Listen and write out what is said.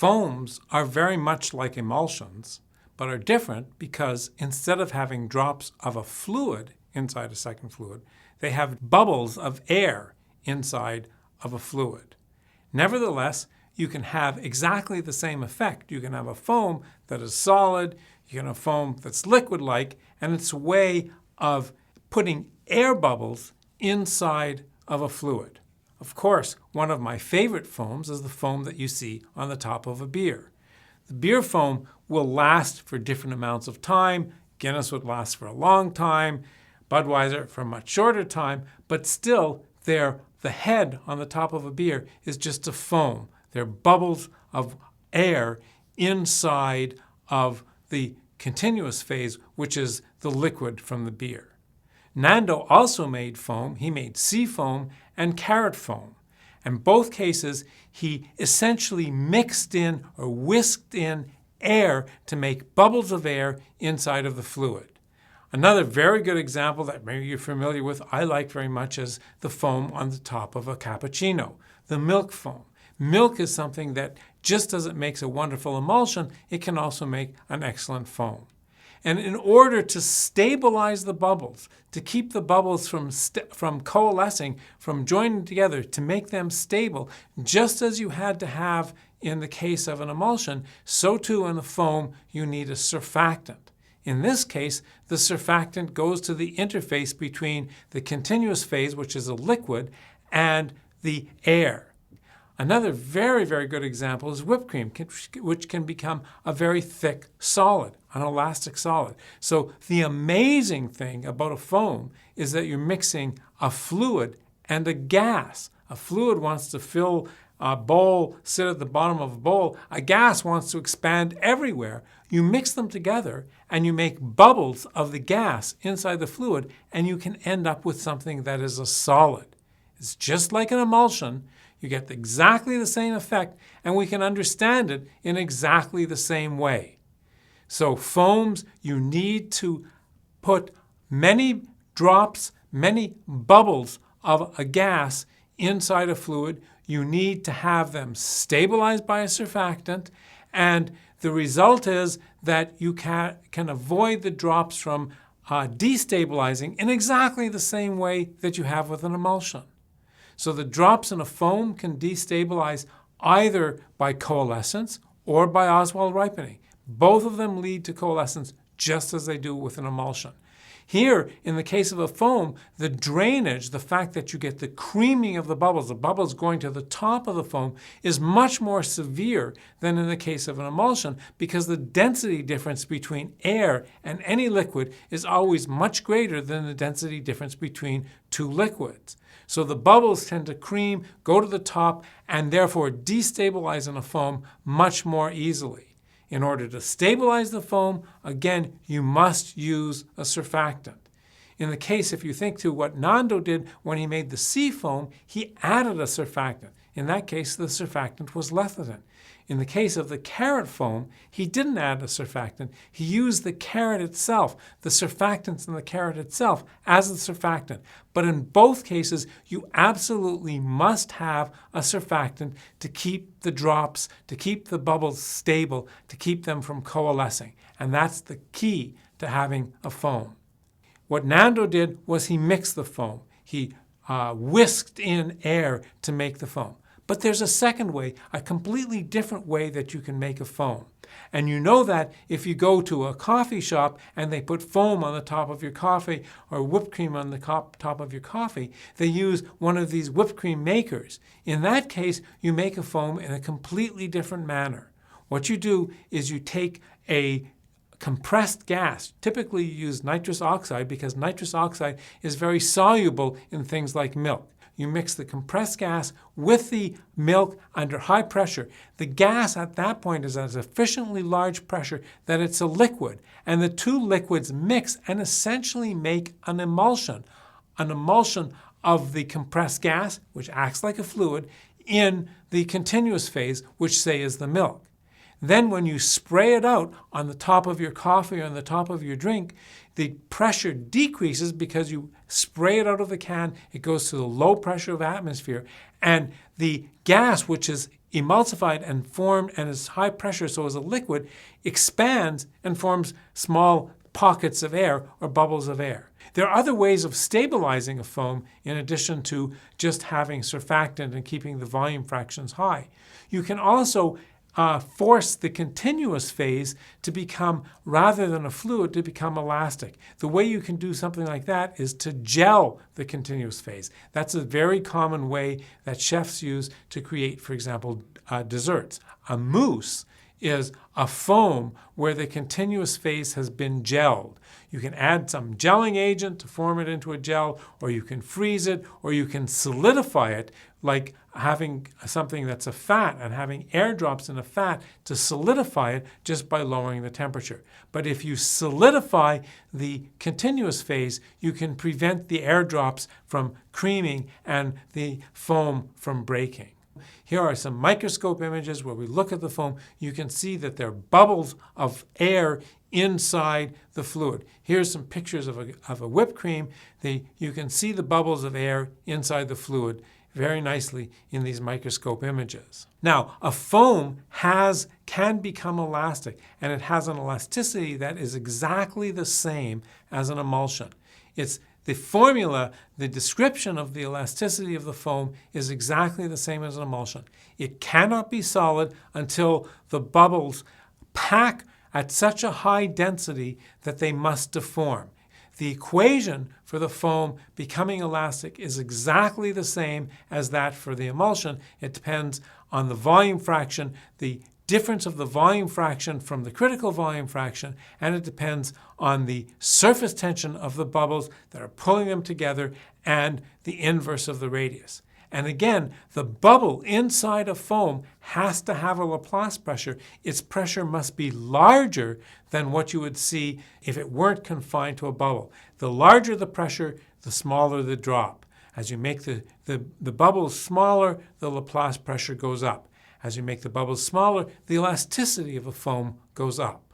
Foams are very much like emulsions, but are different because instead of having drops of a fluid inside a second fluid, they have bubbles of air inside of a fluid. Nevertheless, you can have exactly the same effect. You can have a foam that is solid, you can have a foam that's liquid-like, and it's a way of putting air bubbles inside of a fluid. Of course, one of my favorite foams is the foam that you see on the top of a beer. The beer foam will last for different amounts of time. Guinness would last for a long time, Budweiser for a much shorter time, but still the head on the top of a beer is just a foam. They're bubbles of air inside of the continuous phase, which is the liquid from the beer. Nando also made foam. He made sea foam and carrot foam. In both cases, he essentially mixed in or whisked in air to make bubbles of air inside of the fluid. Another very good example that maybe you're familiar with, I like very much, is the foam on the top of a cappuccino, the milk foam. Milk is something that just as it makes a wonderful emulsion, it can also make an excellent foam. And in order to stabilize the bubbles, to keep the bubbles from coalescing, from joining together, to make them stable, just as you had to have in the case of an emulsion, so too in a foam you need a surfactant. In this case, the surfactant goes to the interface between the continuous phase, which is a liquid, and the air. Another very, very good example is whipped cream, which can become a very thick solid, an elastic solid. So the amazing thing about a foam is that you're mixing a fluid and a gas. A fluid wants to fill a bowl, sit at the bottom of a bowl. A gas wants to expand everywhere. You mix them together and you make bubbles of the gas inside the fluid, and you can end up with something that is a solid. It's just like an emulsion. You get exactly the same effect, and we can understand it in exactly the same way. So foams, you need to put many drops, many bubbles of a gas inside a fluid. You need to have them stabilized by a surfactant, and the result is that you can avoid the drops from destabilizing in exactly the same way that you have with an emulsion. So the drops in a foam can destabilize either by coalescence or by Oswald ripening. Both of them lead to coalescence just as they do with an emulsion. Here, in the case of a foam, the drainage, the fact that you get the creaming of the bubbles going to the top of the foam, is much more severe than in the case of an emulsion, because the density difference between air and any liquid is always much greater than the density difference between two liquids. So the bubbles tend to cream, go to the top, and therefore destabilize in a foam much more easily. In order to stabilize the foam, again, you must use a surfactant. In the case, if you think to what Nando did when he made the sea foam, he added a surfactant. In that case, the surfactant was lecithin. In the case of the carrot foam, he didn't add a surfactant. He used the carrot itself, the surfactants in the carrot itself, as the surfactant. But in both cases, you absolutely must have a surfactant to keep the drops, to keep the bubbles stable, to keep them from coalescing. And that's the key to having a foam. What Nando did was he mixed the foam. He whisked in air to make the foam. But there's a second way, a completely different way that you can make a foam. And you know that if you go to a coffee shop and they put foam on the top of your coffee or whipped cream on the top of your coffee, they use one of these whipped cream makers. In that case, you make a foam in a completely different manner. What you do is you take a compressed gas. Typically you use nitrous oxide because nitrous oxide is very soluble in things like milk. You mix the compressed gas with the milk under high pressure. The gas at that point is at a sufficiently large pressure that it's a liquid, and the two liquids mix and essentially make an emulsion of the compressed gas, which acts like a fluid, in the continuous phase, which say is the milk. Then when you spray it out on the top of your coffee or on the top of your drink, the pressure decreases because you spray it out of the can, it goes to the low pressure of atmosphere, and the gas, which is emulsified and formed and is high pressure, so as a liquid, expands and forms small pockets of air or bubbles of air. There are other ways of stabilizing a foam in addition to just having surfactant and keeping the volume fractions high. You can also force the continuous phase to become, rather than a fluid, to become elastic. The way you can do something like that is to gel the continuous phase. That's a very common way that chefs use to create, for example, desserts. A mousse is a foam where the continuous phase has been gelled. You can add some gelling agent to form it into a gel, or you can freeze it, or you can solidify it, like having something that's a fat and having airdrops in a fat to solidify it just by lowering the temperature. But if you solidify the continuous phase, you can prevent the airdrops from creaming and the foam from breaking. Here are some microscope images where we look at the foam. You can see that there are bubbles of air inside the fluid. Here's some pictures of a whipped cream. You can see the bubbles of air inside the fluid very nicely in these microscope images. Now, a foam can become elastic, and it has an elasticity that is exactly the same as an emulsion. It's the formula, the description of the elasticity of the foam is exactly the same as an emulsion. It cannot be solid until the bubbles pack at such a high density that they must deform. The equation for the foam becoming elastic is exactly the same as that for the emulsion. It depends on the volume fraction, the difference of the volume fraction from the critical volume fraction, and it depends on the surface tension of the bubbles that are pulling them together and the inverse of the radius. And again, the bubble inside a foam has to have a Laplace pressure. Its pressure must be larger than what you would see if it weren't confined to a bubble. The larger the pressure, the smaller the drop. As you make the bubbles smaller, the Laplace pressure goes up. As you make the bubbles smaller, the elasticity of a foam goes up.